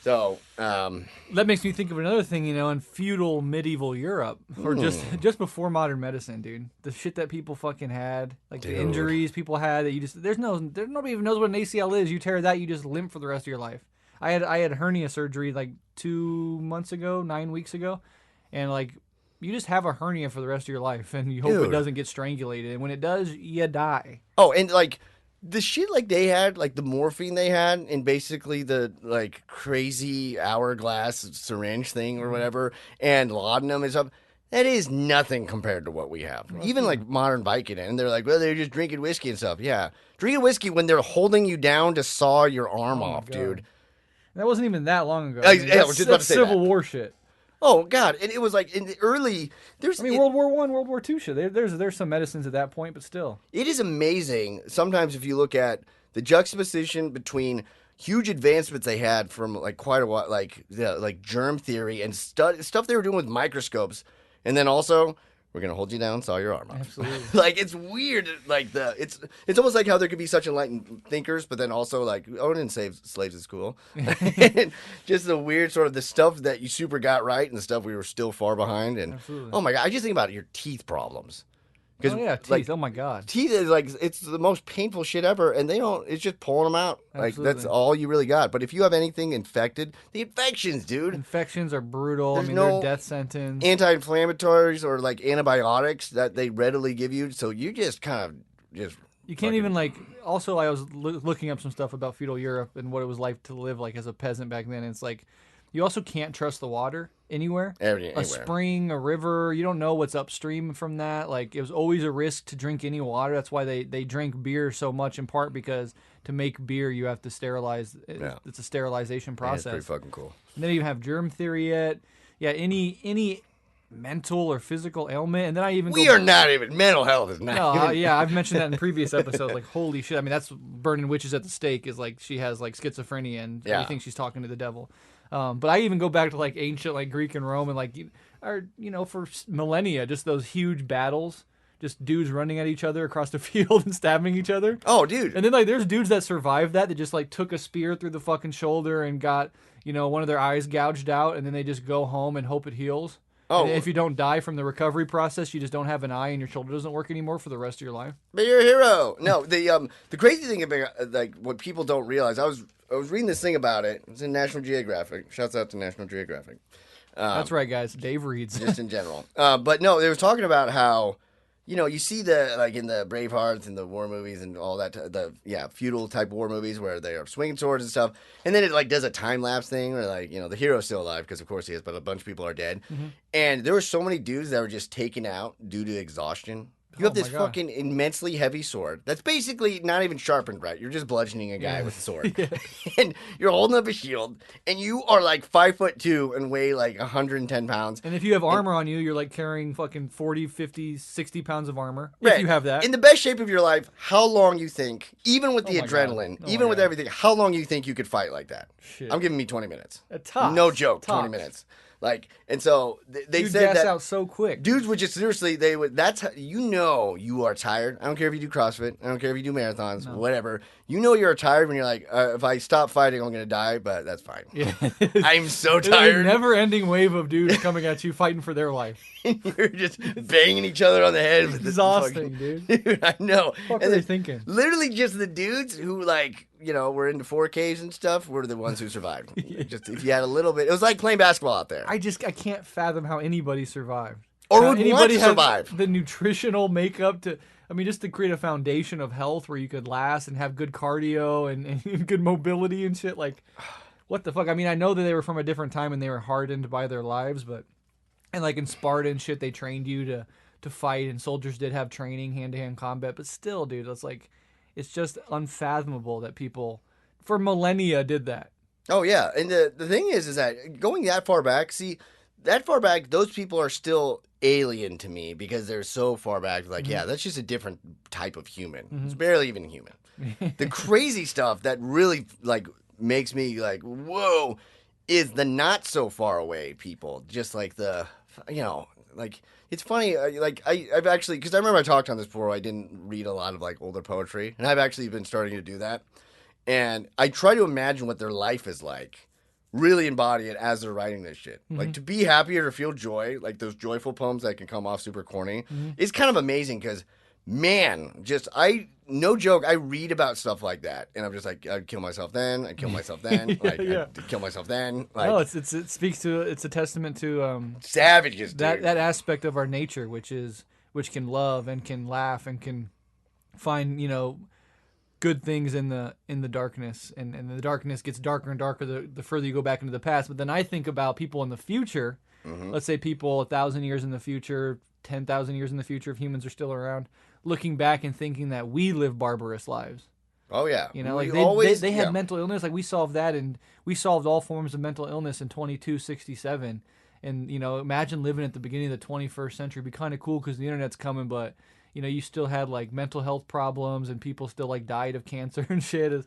So that makes me think of another thing, in feudal medieval Europe, or just before modern medicine, dude. The shit that people fucking had, like the injuries people had that you just nobody even knows what an ACL is. You tear that, you just limp for the rest of your life. I had hernia surgery like 2 months ago, 9 weeks ago, and like you just have a hernia for the rest of your life, and you hope it doesn't get strangulated. And when it does, you die. Oh, and like the shit like they had, like the morphine they had, and basically the like crazy hourglass syringe thing or whatever, and laudanum and stuff. That is nothing compared to what we have. Even like modern Vicodin, and they're like, well, they're just drinking whiskey and stuff. Yeah, drinking whiskey when they're holding you down to saw your arm off, dude. That wasn't even that long ago. I was just about to say Civil War shit. Oh God! And it was like in the early. World War I, World War II shit. There's some medicines at that point, but still. It is amazing. Sometimes if you look at the juxtaposition between huge advancements they had from like quite a while, like germ theory and stuff they were doing with microscopes, and then also we're gonna hold you down, saw your arm off. Absolutely. Like it's weird. Like it's almost like how there could be such enlightened thinkers, but then also like didn't save slaves at school. Just the weird sort of the stuff that you super got right and the stuff we were still far behind. And absolutely. Oh my God, I just think about your teeth problems. Oh yeah, teeth. Like, oh my God, teeth is like it's the most painful shit ever, and they don't. It's just pulling them out. Absolutely. Like that's all you really got. But if you have anything infected, the infections, dude. Infections are brutal. They're death sentence. Anti-inflammatories or like antibiotics that they readily give you, so you just kind of just. You can't even like. Also, I was looking up some stuff about feudal Europe and what it was like to live like as a peasant back then. And it's like. You also can't trust the water anywhere. Anywhere. A spring, a river, you don't know what's upstream from that. Like, it was always a risk to drink any water. That's why they drink beer so much, in part because to make beer, you have to sterilize. It's a sterilization process. Yeah, it's pretty fucking cool. And then you have germ theory yet. Yeah, any mental or physical ailment. And then I even mental health is not. No, yeah, I've mentioned that in previous episodes. Like, holy shit. I mean, that's burning witches at the stake is like she has like schizophrenia and we think she's talking to the devil. But I even go back to like ancient like Greek and Rome and like for millennia, just those huge battles, just dudes running at each other across the field and stabbing each other. Oh, dude. And then like there's dudes that survived that just like took a spear through the fucking shoulder and got, one of their eyes gouged out, and then they just go home and hope it heals. Oh, and if you don't die from the recovery process, you just don't have an eye and your shoulder doesn't work anymore for the rest of your life. But you're a hero. No, the crazy thing about like what people don't realize, I was reading this thing about it. It's in National Geographic. Shouts out to National Geographic. That's right, guys. Dave reads. Just in general. But no, they were talking about how, you see the, like in the Bravehearts and the war movies and all that, feudal type war movies where they are swinging swords and stuff. And then it like does a time lapse thing where like, the hero's still alive because of course he is, but a bunch of people are dead. Mm-hmm. And there were so many dudes that were just taken out due to exhaustion. You have this fucking immensely heavy sword that's basically not even sharpened right. You're just bludgeoning a guy with a sword. And you're holding up a shield, and you are like 5'2" and weigh like 110 pounds. And if you have armor on you, you're like carrying fucking 40, 50, 60 pounds of armor. Right. If you have that. In the best shape of your life, how long you think, even with the adrenaline, even with everything, how long you think you could fight like that? Shit. I'm giving me 20 minutes. Tops. No joke, Tops. 20 minutes. Like, and so they You'd said gas that out so quick. Dudes would just seriously, they would. That's how, you are tired. I don't care if you do CrossFit. I don't care if you do marathons. No. Whatever. You're tired when you're like, if I stop fighting, I'm gonna die. But that's fine. Yeah. I'm so tired. A never-ending wave of dudes coming at you, fighting for their life. And you're just banging each other on the head. With exhausting, dude. Dude, I know. What are they thinking? Literally, just the dudes who like. Were into 4Ks and stuff, were the ones who survived. Just if you had a little bit, it was like playing basketball out there. I can't fathom how anybody survived. Or would want to survive. The nutritional makeup just to create a foundation of health where you could last and have good cardio and good mobility and shit. Like, what the fuck? I mean, I know that they were from a different time and they were hardened by their lives, and like in Sparta and shit, they trained you to fight, and soldiers did have training, hand-to-hand combat, but still, dude, it's just unfathomable that people for millennia did that. Oh, yeah. And the thing is that going that far back, those people are still alien to me because they're so far back. Like, that's just a different type of human. Mm-hmm. It's barely even human. The crazy stuff that really, like, makes me, like, whoa, is the not so far away people. Just like like... It's funny, I've actually, because I remember I talked on this before, I didn't read a lot of, like, older poetry, and I've actually been starting to do that, and I try to imagine what their life is like really embody it as they're writing this shit. Like, to be happy or to feel joy, like those joyful poems that can come off super corny, is kind of amazing because, man, no joke, I read about stuff like that, and I'm just like, I'd kill myself then, I'd kill myself then, I'd kill myself then. Like, no, it speaks to, it's a testament to savages, dude. that aspect of our nature, which can love and can laugh and can find, good things in the darkness, and the darkness gets darker and darker the further you go back into the past. But then I think about people in the future. Let's say people 1,000 years in the future, 10,000 years in the future, if humans are still around, looking back and thinking that we live barbarous lives. Oh yeah, like they had mental illness. Like we solved that, and we solved all forms of mental illness in 2267. And imagine living at the beginning of the 21st century. It'd be kind of cool because the internet's coming, but you still had like mental health problems, and people still like died of cancer and shit.